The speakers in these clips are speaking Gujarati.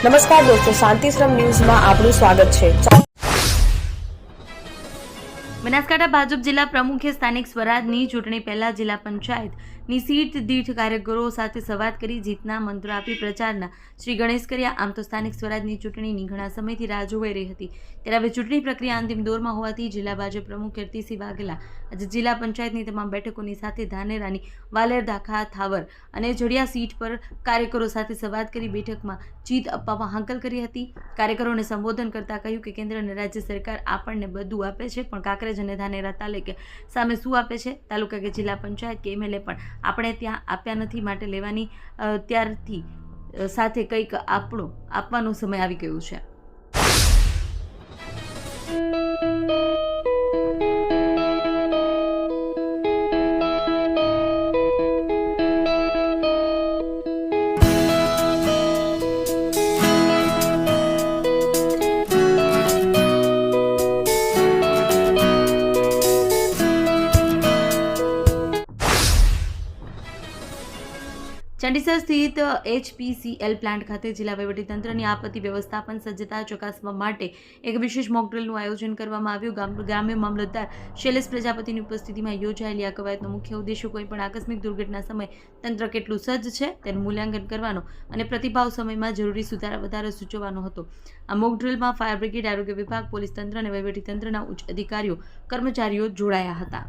નમસ્કાર દોસ્તો, શાંતિશ્રમ ન્યૂઝમાં આપનું સ્વાગત છે। બનાસકાંઠા ભાજપ જિલ્લા પ્રમુખે સ્થાનિક સ્વરાજની ચૂંટણી પહેલા જિલ્લા પંચાયતની સીટ દીઠ કાર્યકરો સાથે સંવાદ કરી જીતના મંત્રો આપી પ્રચારના શ્રી ગણેશ કર્યા। આમ તો સ્થાનિક સ્વરાજની ચૂંટણીની ઘણા સમયથી રાહ જોવાઈ રહી હતી, ત્યારે હવે ચૂંટણી પ્રક્રિયા અંતિમ દોરમાં હોવાથી જિલ્લા ભાજપ પ્રમુખ કીર્તિસિંહ વાઘેલા આજે જિલ્લા પંચાયતની તમામ બેઠકોની સાથે ધાનેરાની વાલેર, દાખા, થાવર અને જડિયા સીટ પર કાર્યકરો સાથે સંવાદ કરી બેઠકમાં જીત અપાવવા હાંકલ કરી હતી। કાર્યકરોને સંબોધન કરતા કહ્યું કે કેન્દ્ર અને રાજ્ય સરકાર આપણને બધું આપે છે, પણ કાંકરેજ અને ધાનેરા તાલુકે સામે શું આપે છે? તાલુકા કે જિલ્લા પંચાયત કે એમએલએ પણ આપણે ત્યાં આપ્યા નથી, માટે લેવાની ત્યારથી સાથે કંઈક આપવાનો સમય આવી ગયો છે। ચંડીસર સ્થિત HPCL પ્લાન્ટ ખાતે જિલ્લા વહીવટીતંત્રની આપત્તિ વ્યવસ્થાપન સજ્જતા ચકાસવા માટે એક વિશેષ મોક ડ્રીલનું આયોજન કરવામાં આવ્યું। ગ્રામ્ય મામલતદાર શૈલેષ પ્રજાપતિની ઉપસ્થિતિમાં યોજાયેલી આ કવાયતનો મુખ્ય ઉદ્દેશ્ય કોઈપણ આકસ્મિક દુર્ઘટના સમયે તંત્ર કેટલું સજ્જ છે તેનું મૂલ્યાંકન કરવાનો અને પ્રતિભાવ સમયમાં જરૂરી સુધારા વધારો સૂચવવાનો હતો। આ મોક ડ્રીલમાં ફાયર બ્રિગેડ, આરોગ્ય વિભાગ, પોલીસ તંત્ર અને વહીવટીતંત્રના ઉચ્ચ અધિકારીઓ, કર્મચારીઓ જોડાયા હતા।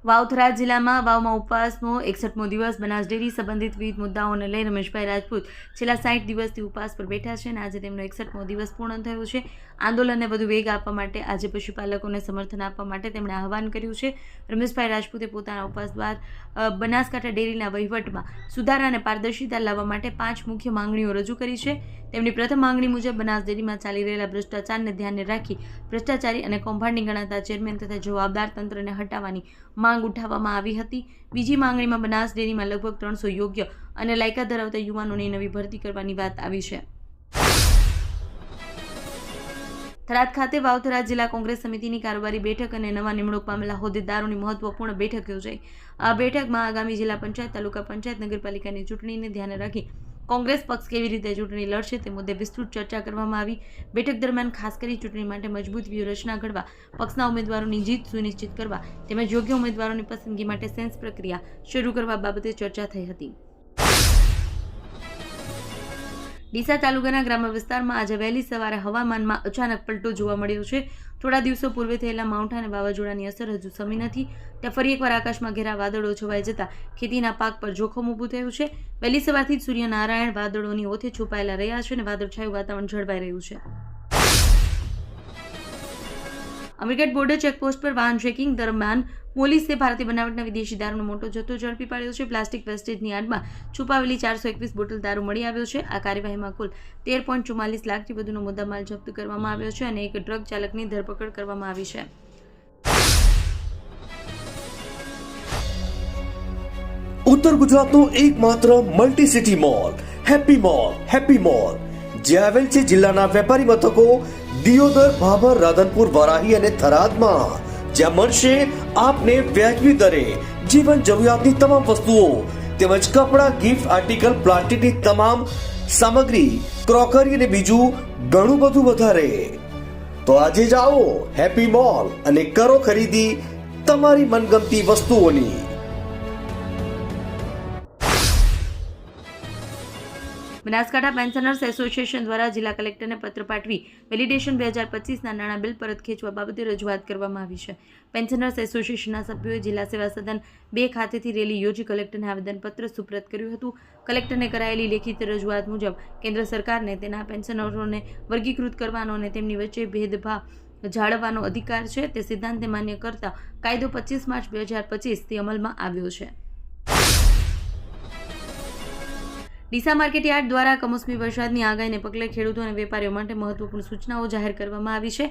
વાવથરા જિલ્લામાં વાવમાં ઉપવાસનો 61મો દિવસ। બનાસ ડેરી સંબંધિત વિવિધ મુદ્દાઓને લઈ રમેશભાઈ રાજપૂત છેલ્લા 60 દિવસથી ઉપવાસ પર બેઠા છે અને આજે તેમનો 61મો દિવસ પૂર્ણ થયો છે। આંદોલનને વધુ વેગ આપવા માટે આજે પશુપાલકોને સમર્થન આપવા માટે તેમણે આહવાન કર્યું છે। રમેશભાઈ રાજપૂતે પોતાના ઉપવાસ બાદ બનાસકાંઠા ડેરીના વહીવટમાં સુધારા અને પારદર્શિતા લાવવા માટે 5 મુખ્ય માંગણીઓ રજૂ કરી છે। તેમની પ્રથમ માંગણી મુજબ બનાસ ડેરીમાં ચાલી રહેલા ભ્રષ્ટાચારને ધ્યાને રાખી ભ્રષ્ટાચારી અને કૌભાંડી ગણાતા ચેરમેન તથા જવાબદાર તંત્રને હટાવવાની માંગ ઉઠાવવામાં આવી હતી। બીજી માંગણીમાં બનાસ ડેરીમાં લગભગ 300 યોગ્ય અને લાયકાત ધરાવતા યુવાનોની નવી ભરતી કરવાની વાત આવી છે। થરાદ ખાતે વાવથરા જિલ્લા કોંગ્રેસ સમિતિની કારોબારી બેઠક અને નવા નિમણૂક પામેલા હોદ્દેદારોની મહત્વપૂર્ણ બેઠક યોજાઈ। આ બેઠકમાં આગામી જિલ્લા પંચાયત, તાલુકા પંચાયત, નગરપાલિકાની ચૂંટણીને ધ્યાને રાખી કોંગ્રેસ પક્ષ કેવી રીતે ચૂંટણી લડશે તે મુદ્દે વિસ્તૃત ચર્ચા કરવામાં આવી। બેઠક દરમિયાન ખાસ કરી ચૂંટણી માટે મજબૂત વ્યૂહરચના ઘડવા, પક્ષના ઉમેદવારોની જીત સુનિશ્ચિત કરવા તેમજ યોગ્ય ઉમેદવારોની પસંદગી માટે સેન્સ પ્રક્રિયા શરૂ કરવા બાબતે ચર્ચા થઈ હતી। ડીસા તાલુકાના ગ્રામ્ય વિસ્તારમાં આજે વહેલી સવારે હવામાનમાં અચાનક પલટો જોવા મળ્યો છે। થોડા દિવસો પૂર્વે થયેલા માવઠા અને વાવાઝોડાની અસર હજુ શમી નથી, ત્યાં ફરી એકવાર આકાશમાં ઘેરા વાદળો છવાઈ જતા ખેતીના પાક પર જોખમ ઊભું થયું છે। વહેલી સવારથી જ સૂર્યનારાયણ વાદળોની ઓથે છુપાયેલા રહ્યા છે અને વાદળછાયું વાતાવરણ જળવાઈ રહ્યું છે। અમીરગઢ બોર્ડર ચેકપોસ્ટ પર વાહન ચેકિંગ દરમિયાન પોલીસે ભારતીય બનાવટના વિદેશી દારૂનો મોટો જથ્થો ઝડપી પાડ્યો છે। પ્લાસ્ટિક વેસ્ટેજની આડમાં છુપાવેલી 421 બોટલ દારૂ મળી આવ્યો છે। આ કાર્યવાહીમાં કુલ 13.44 લાખથી વધુનો મુદ્દામાલ જપ્ત કરવામાં આવ્યો છે અને એક ડ્રગ ચાલકની ધરપકડ કરવામાં આવી છે। ઉત્તર ગુજરાતનો એકમાત્ર multi city mall happy mall જે આવેલ છે જિલ્લાના વેપારી મથકો દિયોદર, ભાભર, રાધનપુર, વરાહી અને થરાદમાં, જ્યાં મળશે આપને વ્યાજબી દરે જીવન જરૂરિયાતની તમામ વસ્તુઓ તેમજ કપડાં, ગિફ્ટ આર્ટિકલ, પ્લાસ્ટિકની તમામ સામગ્રી, ક્રોકરી અને બીજું ઘણું બધું વધારે। તો આજે જ આવો હેપી મોલ અને કરો ખરીદી તમારી મનગમતી વસ્તુઓની। બનાસકાંઠા પેન્શનર્સ એસોસિએશન દ્વારા જિલ્લા કલેક્ટરને પત્ર પાઠવી વેલિડેશન 2025ના નાણાં બિલ પરત ખેંચવા બાબતે રજૂઆત કરવામાં આવી છે। પેન્શનર્સ એસોસિએશનના સભ્યોએ જિલ્લા સેવા સદન 2 ખાતેથી રેલી યોજી કલેક્ટરને આવેદનપત્ર સુપ્રત કર્યું હતું। કલેક્ટરને કરાયેલી લેખિત રજૂઆત મુજબ કેન્દ્ર સરકારને તેના પેન્શનરોને વર્ગીકૃત કરવાનો અને તેમની વચ્ચે ભેદભાવ જાળવવાનો અધિકાર છે, તે સિદ્ધાંતને માન્ય કરતા કાયદો 25 માર્ચ 2025થી અમલમાં આવ્યો છે। ડીસા માર્કેટ યાર્ડ દ્વારા કમોસમી વરસાદની આગાહીને પગલે ખેડૂતો અને વેપારીઓ માટે મહત્વપૂર્ણ સૂચનાઓ જાહેર કરવામાં આવી છે।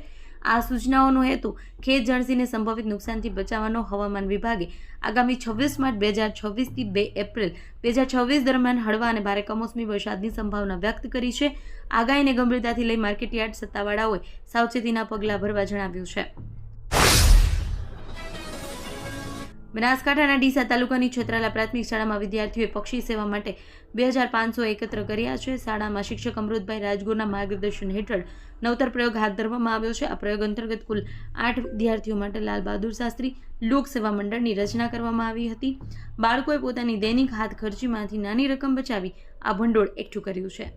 આ સૂચનાઓનો હેતુ ખેત જણસીને સંભવિત નુકસાનથી બચાવવાનો હવામાન વિભાગે આગામી 26 માર્ચ 2026થી 2 એપ્રિલ 2026 દરમિયાન હળવા અને ભારે કમોસમી વરસાદની સંભાવના વ્યક્ત કરી છે। આગાહીને ગંભીરતાથી લઈ માર્કેટ યાર્ડ સત્તાવાળાઓએ સાવચેતીના પગલાં ભરવા જણાવ્યું છે। બનાસકાંઠાના ડીસા તાલુકાની છેતરાલા પ્રાથમિક શાળામાં વિદ્યાર્થીઓએ પક્ષી સેવા માટે 2500 એકત્ર કર્યા છે. શાળામાં શિક્ષક અમૃતભાઈ રાજગુરના માર્ગદર્શન હેઠળ નવતર પ્રયોગ હાથ ધરવામાં આવ્યો છે. આ પ્રયોગ અંતર્ગત કુલ 8 વિદ્યાર્થીઓ માટે લાલ બહાદુર શાસ્ત્રી લોક સેવા મંડળની રચના કરવામાં આવી હતી. બાળકોએ પોતાની દૈનિક હાથ ખર્ચીમાંથી નાની રકમ બચાવી આ ભંડોળ એકઠું કર્યું છે.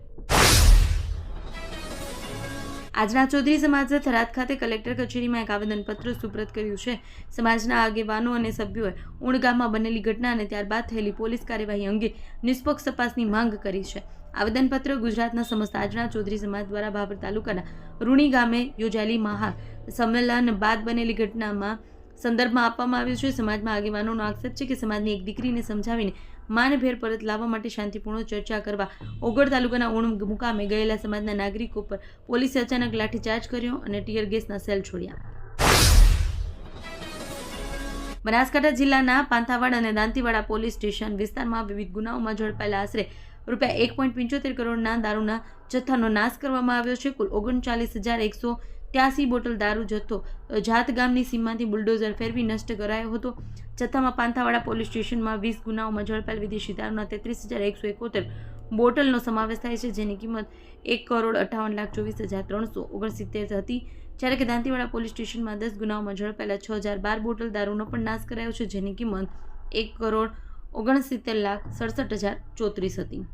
આજના ચૌધરી સમાજે થરાદ ખાતે કલેક્ટર કચેરીમાં એક આવેદનપત્ર સુપ્રત કર્યું છે. સમાજના આગેવાનો અને સભ્યોએ ઉણ ગામમાં બનેલી ઘટના અને ત્યારબાદ થયેલી પોલીસ કાર્યવાહી અંગે નિષ્પક્ષ તપાસની માંગ કરી છે. આવેદનપત્ર ગુજરાતના સમસ્ત આજના ચૌધરી સમાજ દ્વારા ભાભર તાલુકાના રૂણી ગામે યોજાયેલી મહા સંમેલન બાદ બનેલી ઘટનામાં સંદર્ભમાં આપવામાં આવ્યું છે. સમાજમાં આગેવાનોનો આક્ષેપ છે કે સમાજની એક દીકરીને સમજાવીને માનભેર પરત લાવવા માટે શાંતિપૂર્ણ ચર્ચા કરવા ઓગળ તાલુકાના ઉણ મુકામે ગયેલા સમાજના નાગરિકો પર પોલીસે અચાનક લાઠીચાર્જ કર્યો અને ટીયર ગેસના સેલ છોડ્યા. બનાસકાંઠા જિલ્લાના પાંથાવાડ અને દાંતીવાડા પોલીસ સ્ટેશન વિસ્તારમાં વિવિધ ગુનાઓમાં ઝડપાયેલા આશરે ₹1.75 કરોડના દારૂના જથ્થાનો નાશ કરવામાં આવ્યો છે. કુલ 39,183 બોટલ દારૂ જથ્થો જાત ગામની સીમમાંથી બુલડોઝર ફેરવી નષ્ટ કરાયો હતો. જથ્થામાં પાંથાવાડા પોલીસ સ્ટેશનમાં 20 ગુનાઓમાં ઝડપાયેલ વિદેશી દારૂના 33,171 બોટલનો સમાવેશ થાય છે, જેની કિંમત ₹1,58,24,369 હતી. જ્યારે કે દાંતીવાડા પોલીસ સ્ટેશનમાં 10 ગુનાઓમાં ઝડપાયેલા 6,012 બોટલ દારૂનો પણ નાશ કરાયો છે, જેની કિંમત ₹1,69,67,034 હતી.